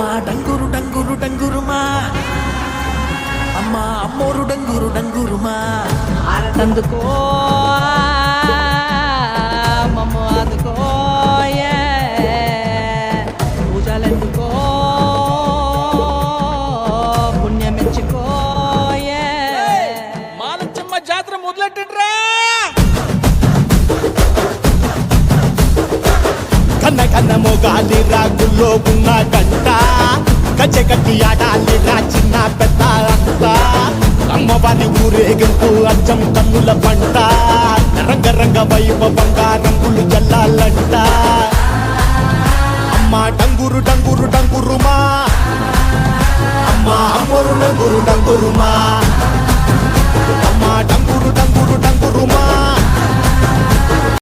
అమ్మా డంగురు డంగురు డంగురుమా అమ్మా అమ్మోరు డంగురు డంగురుమా అందుకో మమ్మ అందుకో పూజలెందుకో పుణ్యమెచ్చుకో మాలచ్చమ్మ జాతర మొదలెట్టండ్రా కన్న కన్న మొగాలి రాగుల్లో ఉన్న గంట గజ్జెగట్టి ఆడాలి రా చిన్న పెద్ద అంతా అమ్మవారి ఊరేగింపు అచ్చం కన్నుల పంట రంగరంగ వైభవంగా రంగులు జల్లాలంట అమ్మ డంగురు డంగురు డంగురుమా అమ్మ అమ్మోరు డంగురు డంగురుమా అమ్మ డంగురు డంగురు డంగురుమా